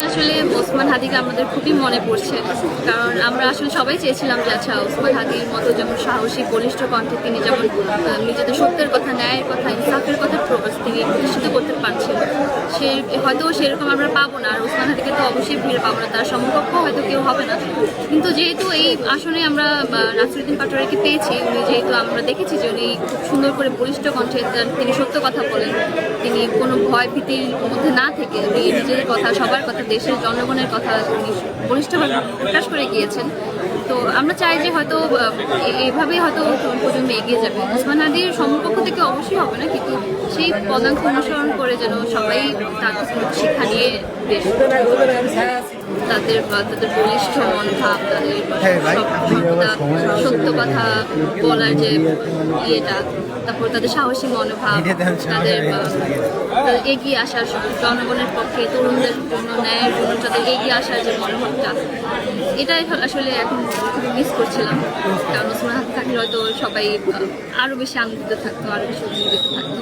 আসলে ওসমান হাদিকে আমাদের খুবই মনে পড়ছে, কারণ আমরা আসলে সবাই চেয়েছিলাম যে আচ্ছা ওসমান হাদির মতো যেমন সাহসী বলিষ্ঠ কণ্ঠে তিনি যেমন নিজেদের সত্যের কথা, ন্যায়ের কথা, ইনসাফের কথা তিনি প্রতিষ্ঠিত করতে পারছেন, সে হয়তো সেরকম আমরা পাবো না। আর ওসমান হাদিকে তো অবশ্যই ফিরে পাবো না, তার সমকক্ষ হয়তো কেউ হবে না। কিন্তু যেহেতু এই আসনে আমরা নাসিরুদ্দিন পাটোয়ারিকে পেয়েছি, উনি যেহেতু আমরা দেখেছি যে উনি খুব সুন্দর করে বলিষ্ঠ কণ্ঠে তিনি সত্য কথা বলেন, তিনি কোনো ভয় ভীতির মধ্যে না থেকে উনি নিজের কথা, সবার কথা, দেশের জনগণের কথা উনি বলিষ্ঠভাবে প্রকাশ করে গিয়েছেন। তো আমরা চাই যে হয়তো এইভাবেই হয়তো প্রজন্ম এগিয়ে যাবে। ওসমান হাদির সমকক্ষ থেকে অবশ্যই হবে না, কিন্তু সেই পদাঙ্ক অনুসরণ করে যেন সবাই তাদের শিক্ষা নিয়ে বেশ তাদের বলিষ্ঠ মনোভাব, তাদের সত্য কথা বলার যে ইয়েটা, তারপর তাদের সাহসী মনোভাব, তাদের এগিয়ে আসার জনগণের পক্ষে, তরুণদের জন্য, ন্যায়ের জন্য তাদের এগিয়ে আসার যে মনোভাবটা, এটাই আসলে এখন খুবই মিস করছিলাম। কারণ ওসমান হাদি থাকলে হয়তো সবাই আরও বেশি আনন্দিত থাকতো, আরও বেশি উন্নতিত থাকতো।